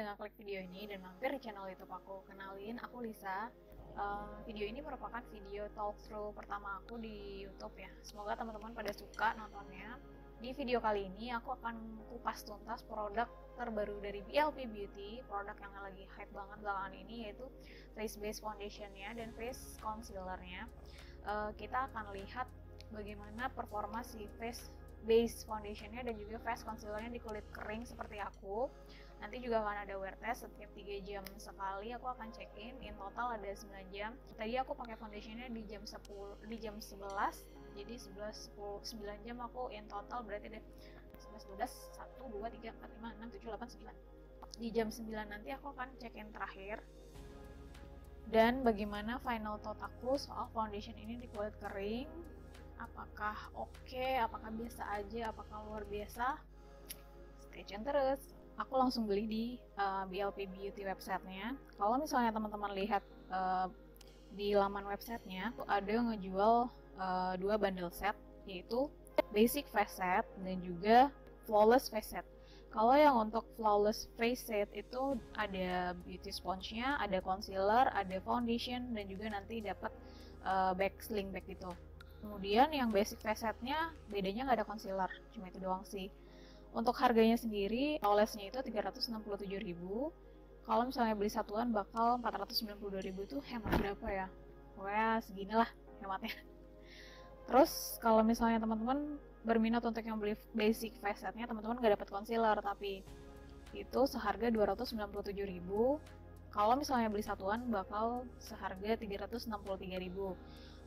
dengan klik video ini dan mampir di channel YouTube aku. Kenalin, aku Lisa. Video ini merupakan video talkthrough pertama aku di YouTube ya. Semoga teman-teman pada suka nontonnya. Di video kali ini aku akan kupas tuntas produk terbaru dari BLP Beauty, produk yang lagi hype banget belakangan ini, yaitu face base foundationnya dan face concealernya. Kita akan lihat bagaimana performa si face base foundationnya dan juga face concealernya di kulit kering seperti aku. Nanti juga akan ada wear test setiap 3 jam sekali. Aku akan check in total ada 9 jam. Tadi aku pakai foundationnya di jam 11, jadi 11 10 9 jam aku in total, berarti ada 11 12 1 2 3 4 5 6 7 8 9. Di jam 9 nanti aku akan check in terakhir. Dan bagaimana final thought aku soal foundation ini di kulit kering, apakah oke, apakah biasa aja, apakah luar biasa. Stay tune terus. Aku langsung beli di BLP Beauty websitenya. Kalau misalnya teman-teman lihat di laman websitenya, tuh ada yang ngejual 2 bundle set, yaitu basic face set dan juga flawless face set. Kalau yang untuk flawless face set itu ada beauty sponge-nya, ada concealer, ada foundation, dan juga nanti dapat sling bag gitu. Kemudian yang basic face setnya bedanya nggak ada concealer, cuma itu doang sih. Untuk harganya sendiri, flawlessnya itu 367.000. Kalau misalnya beli satuan bakal 492.000, itu hemat berapa ya? Wah, seginilah hematnya. Terus kalau misalnya teman-teman berminat untuk yang beli basic face setnya, teman-teman nggak dapat concealer, tapi itu seharga 297.000. Kalau misalnya beli satuan bakal seharga 363.000.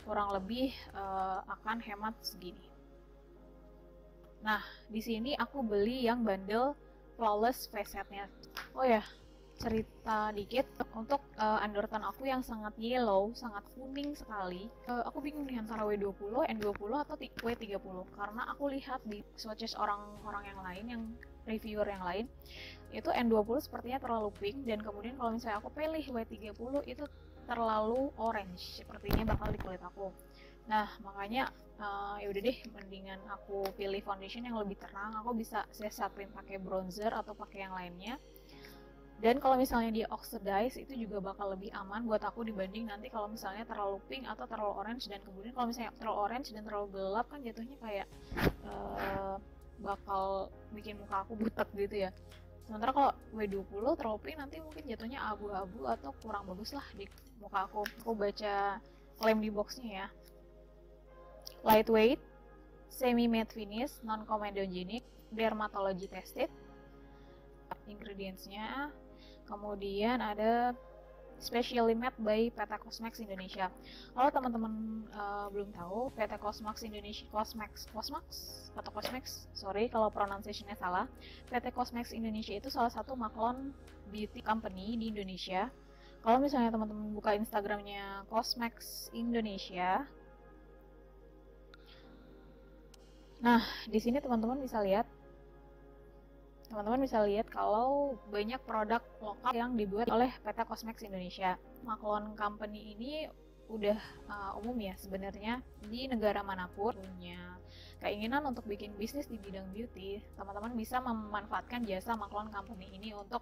Kurang lebih akan hemat segini. Nah, di sini aku beli yang bundle flawless face setnya. Oh ya, cerita dikit untuk undertone aku yang sangat yellow, sangat kuning sekali. Aku bingung nih antara W20, N20 atau W30, karena aku lihat di swatches orang-orang yang lain, yang reviewer yang lain, itu N20 sepertinya terlalu pink, dan kemudian kalau misalnya aku pilih W30 itu terlalu orange, sepertinya bakal di kulit aku. Nah, makanya ya udah deh, mendingan aku pilih foundation yang lebih terang. Aku bisa siapin pakai bronzer atau pakai yang lainnya. Dan kalau misalnya dia oxidize, itu juga bakal lebih aman buat aku dibanding nanti kalau misalnya terlalu pink atau terlalu orange. Dan kemudian kalau misalnya terlalu orange dan terlalu gelap, kan jatuhnya kayak bakal bikin muka aku butek gitu ya. Sementara kalau W20 terlalu pink, nanti mungkin jatuhnya abu-abu atau kurang bagus lah di muka aku. Aku baca klaim di boxnya ya. Lightweight, semi-matte finish, non-comedogenic, dermatology tested. Ingredientsnya, kemudian ada specially made by PT Cosmax Indonesia. Kalau teman-teman belum tahu, PT Cosmax Indonesia, sorry kalau pronunciation-nya salah. PT Cosmax Indonesia itu salah satu maklon beauty company di Indonesia. Kalau misalnya teman-teman buka Instagramnya Cosmax Indonesia, nah di sini teman-teman bisa lihat kalau banyak produk lokal yang dibuat oleh PT Cosmax Indonesia. Maklon company ini udah umum ya sebenarnya di negara manapun punya keinginan untuk bikin bisnis di bidang beauty, teman-teman bisa memanfaatkan jasa maklon company ini untuk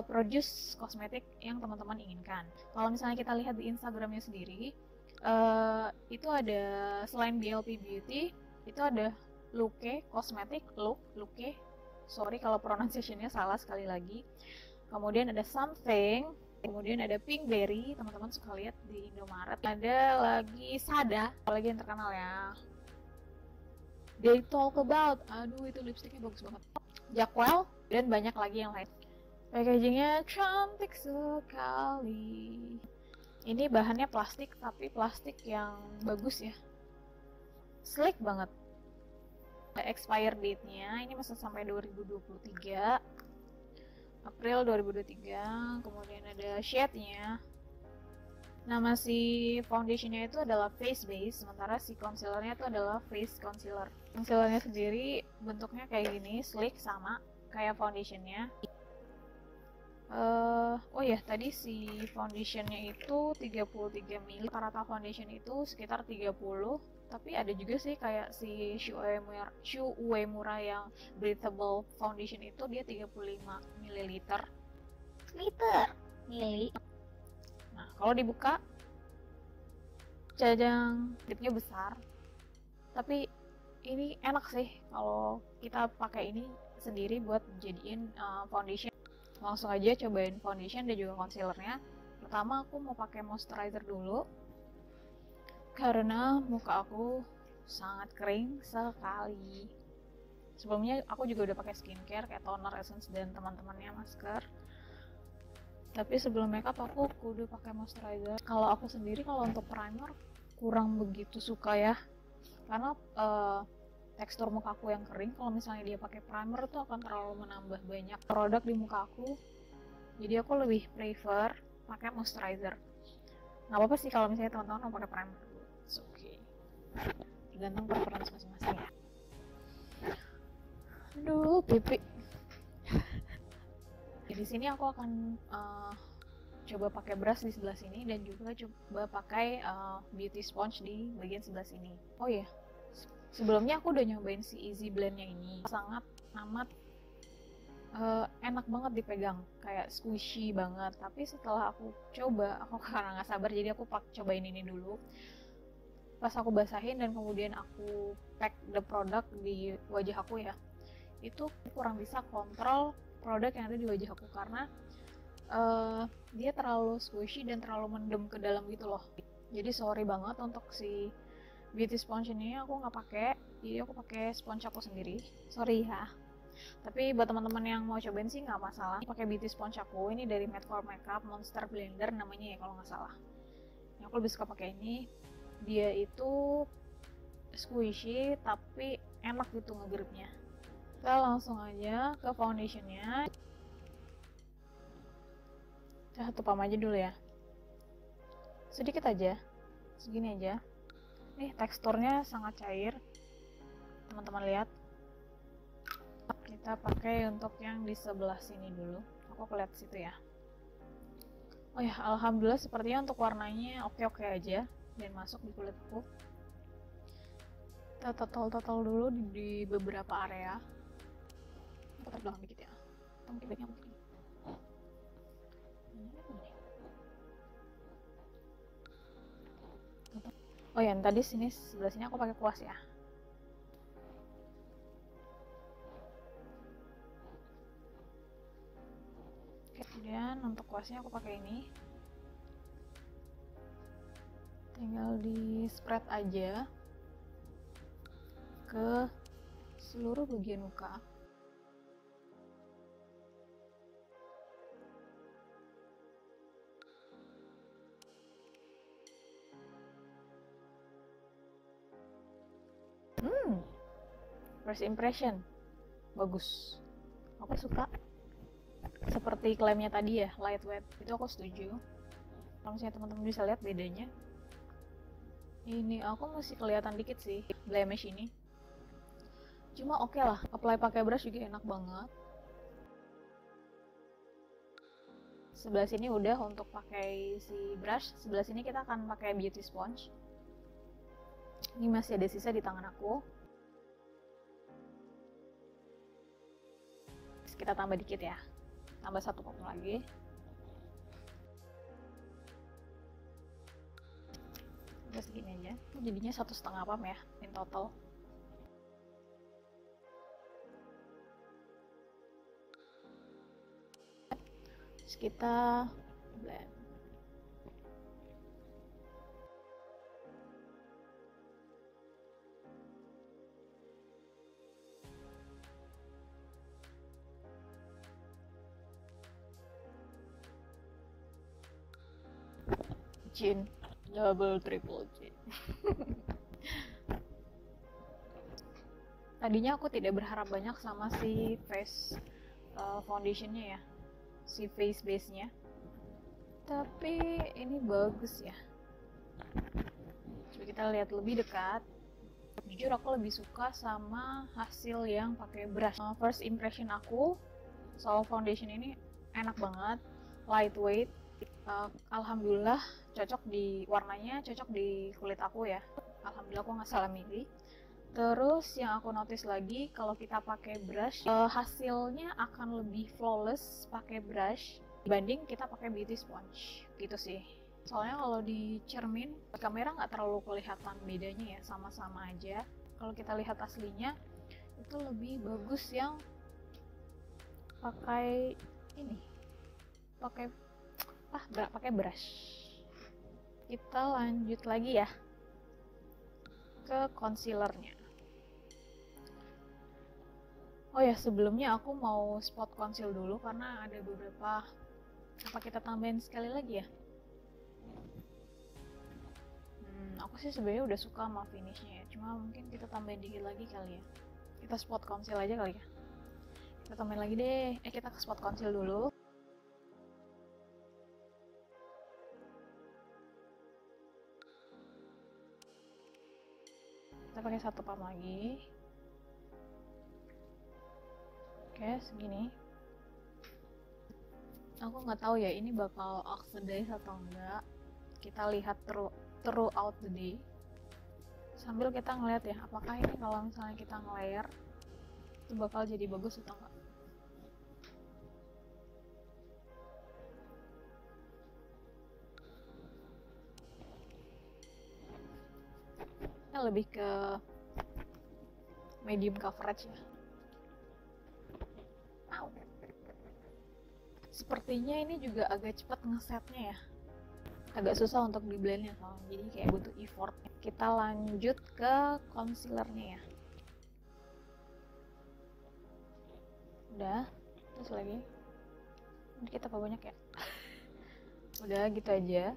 produce kosmetik yang teman-teman inginkan. Kalau misalnya kita lihat di Instagramnya sendiri, itu ada selain BLP Beauty, itu ada Luke Cosmetic, Luke, sorry kalau pronunciation-nya salah sekali lagi. Kemudian ada Something, kemudian ada Pinkberry, teman-teman suka lihat di Indomaret. Ada lagi Sada, apalagi yang terkenal ya. They Talk About, aduh itu lipstiknya bagus banget. Jackwell, dan banyak lagi yang lain. Packagingnya cantik sekali. Ini bahannya plastik, tapi plastik yang bagus ya. Slick banget. Expire date-nya ini masih sampai 2023 April 2023. Kemudian ada shade-nya. Nama si foundation-nya itu adalah face base, sementara si concealer-nya itu adalah face concealer. Concealer-nya sendiri bentuknya kayak gini, slick sama kayak foundation-nya. Oh ya, tadi si foundationnya itu 33 ml. Rata foundation itu sekitar 30. Tapi ada juga sih kayak si Shu Uemura yang breathable foundation itu dia 35 ml. Mili. Nah, kalau dibuka, jajang, tipnya besar. Tapi ini enak sih kalau kita pakai ini sendiri buat jadiin foundation. Langsung aja cobain foundation dan juga concealernya. Pertama aku mau pakai moisturizer dulu karena muka aku sangat kering sekali. Sebelumnya aku juga udah pakai skincare kayak toner, essence, dan teman-temannya masker. Tapi sebelum makeup aku kudu pakai moisturizer. Kalau aku sendiri kalau untuk primer kurang begitu suka ya, karena tekstur muka aku yang kering. Kalau misalnya dia pakai primer itu akan terlalu menambah banyak produk di muka aku. Jadi aku lebih prefer pakai moisturizer. Nggak apa-apa sih kalau misalnya teman-teman mau pakai primer. It's okay. Tergantung preferensi masing-masing ya. Aduh, pipi. Di sini aku akan coba pakai brush di sebelah sini dan juga coba pakai beauty sponge di bagian sebelah sini. Oh iya, sebelumnya aku udah nyobain si Easy Blendnya ini, sangat amat enak banget dipegang, kayak squishy banget. Tapi setelah aku coba, aku karena nggak sabar jadi aku cobain ini dulu. Pas aku basahin dan kemudian aku pack the product di wajah aku ya, itu kurang bisa kontrol produk yang ada di wajah aku karena dia terlalu squishy dan terlalu mendem ke dalam gitu loh. Jadi sorry banget untuk si beauty sponge ini aku nggak pakai, jadi aku pakai sponge aku sendiri. Sorry ya. Tapi buat teman-teman yang mau cobain sih nggak masalah. Pakai beauty sponge aku ini dari Made for Makeup Monster Blender namanya ya kalau nggak salah. Yang aku lebih suka pakai ini. Dia itu squishy tapi enak gitu ngegripnya. Kita langsung aja ke foundationnya. Kita tupam aja dulu ya. Sedikit aja, segini aja. Nih teksturnya sangat cair. Teman-teman lihat. Kita pakai untuk yang di sebelah sini dulu. Aku lihat situ ya. Oh ya, alhamdulillah sepertinya untuk warnanya oke-oke aja dan masuk di kulit aku. Kita total dulu di beberapa area. Kita belakang dikit ya. Mungkin baiknya begini. Oh ya, tadi sebelah sini aku pakai kuas ya. Kemudian untuk kuasnya aku pakai ini. Tinggal di spread aja ke seluruh bagian muka. First impression bagus, aku suka. Seperti klaimnya tadi ya, lightweight, itu aku setuju. Kalau misalnya teman-teman bisa lihat bedanya, ini aku masih kelihatan dikit sih blemish ini. Cuma oke lah, apply pakai brush juga enak banget. Sebelah sini udah untuk pakai si brush, sebelah sini kita akan pakai beauty sponge. Ini masih ada sisa di tangan aku. Kita tambah dikit ya, tambah 1 potong lagi. Udah segini aja, jadinya 1,5 pump ya in total. Terus kita blend. Chin, double triple chin. Tadinya aku tidak berharap banyak sama si face foundationnya ya, si face base nya, tapi ini bagus ya. Coba kita lihat lebih dekat. Jujur aku lebih suka sama hasil yang pakai brush. First impression aku soal foundation ini enak banget, lightweight. Alhamdulillah cocok di warnanya, cocok di kulit aku ya. Alhamdulillah aku nggak salah milih. Terus yang aku notice lagi, kalau kita pakai brush, hasilnya akan lebih flawless pakai brush dibanding kita pakai beauty sponge gitu sih. Soalnya kalau di cermin kamera nggak terlalu kelihatan bedanya ya, sama-sama aja. Kalau kita lihat aslinya itu lebih bagus yang pakai ini, pakai brush. Kita lanjut lagi ya ke concealernya. Oh ya, sebelumnya aku mau spot conceal dulu karena ada beberapa. Apa kita tambahin sekali lagi ya? Aku sih sebenarnya udah suka sama finishnya ya, cuma mungkin kita tambahin dikit lagi kali ya. Kita spot conceal aja kali ya. Kita tambahin lagi deh. Kita ke spot conceal dulu. Kita pakai satu pump lagi. Oke, segini. Aku nggak tahu ya ini bakal oxidize atau enggak. Kita lihat throughout the day. Sambil kita ngeliat ya, apakah ini kalau misalnya kita nge-layer itu bakal jadi bagus atau enggak. Kita lebih ke medium coverage ya. Sepertinya ini juga agak cepat ngesetnya ya, agak susah untuk di blendnya soalnya, jadi kayak butuh effort. Kita lanjut ke concealernya ya. Udah, terus lagi ini kita apa banyak ya. Udah gitu aja.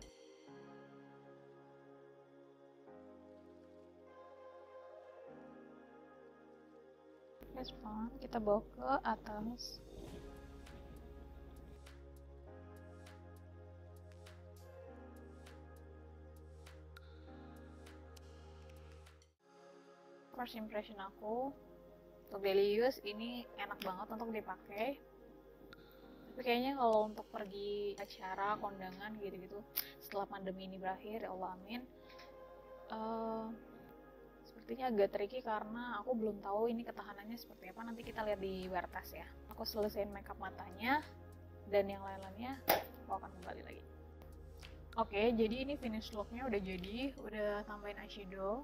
Kita bawa ke atas. First impression aku untuk daily use ini enak banget untuk dipakai. Tapi kayaknya kalau untuk pergi acara, kondangan gitu-gitu setelah pandemi ini berakhir, ya Allah amin, sepertinya agak tricky karena aku belum tahu ini ketahanannya seperti apa. Nanti kita lihat di wear test ya. Aku selesaiin makeup matanya dan yang lain-lainnya aku akan kembali lagi. Oke, jadi ini finish looknya udah jadi. Udah tambahin eyeshadow,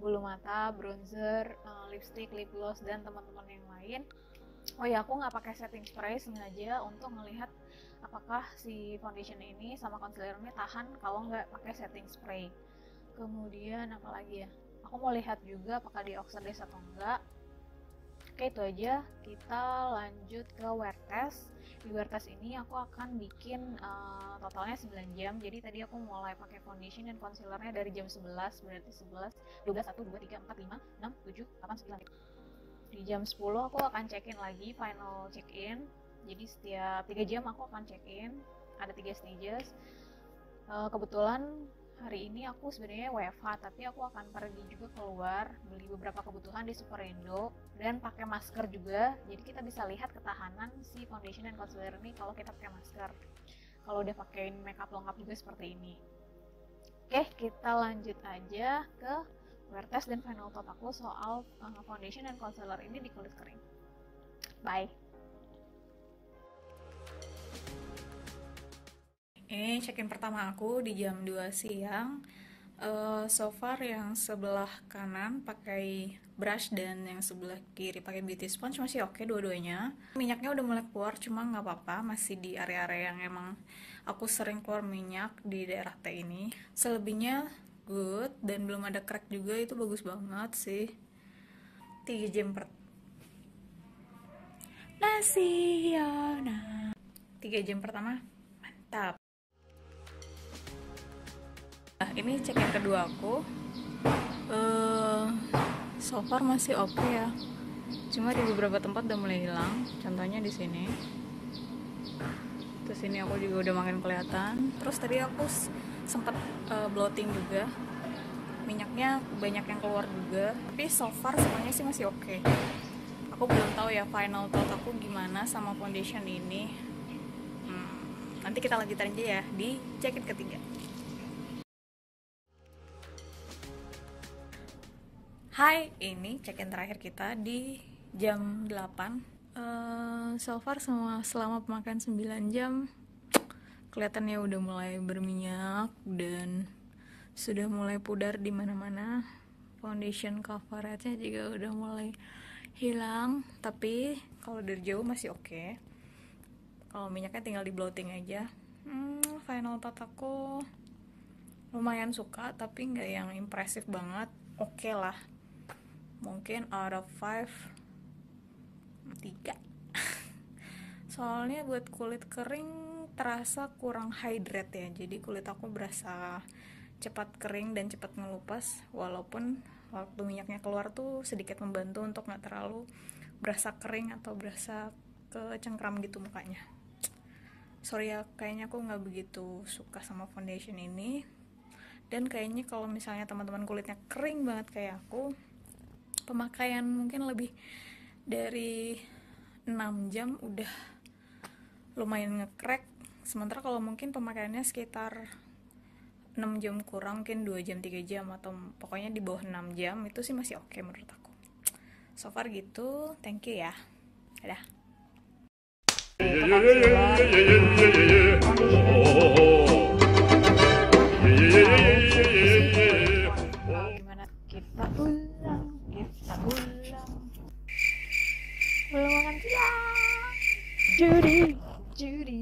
bulu mata, bronzer, lipstick, lip gloss, dan teman-teman yang lain. Oh ya, aku nggak pakai setting spray sengaja untuk melihat apakah si foundation ini sama concealernya tahan kalau nggak pakai setting spray. Kemudian apa lagi ya? Aku mau lihat juga apakah dia oxidize atau enggak. Oke, itu aja. Kita lanjut ke wear test. Di wear test ini aku akan bikin totalnya 9 jam. Jadi tadi aku mulai pakai foundation dan concealernya dari jam 11, berarti 11, 12, 1, 2, 3, 4, 5, 6, 7, 8, 9. Di jam 10 aku akan check-in lagi, final check-in. Jadi setiap 3 jam aku akan check-in. Ada 3 stages. Kebetulan hari ini aku sebenarnya WFH, tapi aku akan pergi juga keluar beli beberapa kebutuhan di Superindo dan pakai masker juga. Jadi kita bisa lihat ketahanan si foundation dan concealer ini kalau kita pakai masker. Kalau udah pakai makeup lengkap juga seperti ini. Oke, kita lanjut aja ke wear test dan final thought aku soal foundation dan concealer ini di kulit kering. Bye. Ini check-in pertama aku di jam 2 siang. So far yang sebelah kanan pakai brush dan yang sebelah kiri pakai beauty sponge masih oke dua-duanya. Minyaknya udah mulai keluar, cuma nggak apa-apa, masih di area-area yang emang aku sering keluar minyak di daerah T ini. Selebihnya good dan belum ada crack juga, itu bagus banget sih. 3 jam per Nasiona. 3 jam pertama mantap. Ini cek yang kedua aku. So far masih oke ya. Cuma di beberapa tempat udah mulai hilang. Contohnya di sini. Terus ini aku juga udah makin kelihatan. Terus tadi aku sempat bloating juga. Minyaknya banyak yang keluar juga. Tapi so far semuanya sih masih oke. Aku belum tahu ya final thought aku gimana sama foundation ini. Nanti kita lanjutin aja ya di check-in ketiga. Hai, ini check-in terakhir kita di jam 8. So far selama pemakaian 9 jam kelihatannya udah mulai berminyak dan sudah mulai pudar di mana-mana. Foundation coveragenya juga udah mulai hilang, tapi kalau dari jauh masih oke. Kalau minyaknya tinggal di bloating aja. Final thought aku lumayan suka, tapi nggak yang impresif banget. Oke lah, mungkin out of 5 3. Soalnya buat kulit kering terasa kurang hydrate ya, jadi kulit aku berasa cepat kering dan cepat ngelupas, walaupun waktu minyaknya keluar tuh sedikit membantu untuk nggak terlalu berasa kering atau berasa kecengkram gitu mukanya. Sorry ya, kayaknya aku nggak begitu suka sama foundation ini. Dan kayaknya kalau misalnya teman-teman kulitnya kering banget kayak aku, pemakaian mungkin lebih dari 6 jam udah lumayan nge-crack. Sementara kalau mungkin pemakaiannya sekitar 6 jam kurang, mungkin 2 jam 3 jam atau pokoknya di bawah 6 jam, itu sih masih oke menurut aku. So far gitu, thank you ya. Dadah. Gimana kita ulang belum makan siang. Judy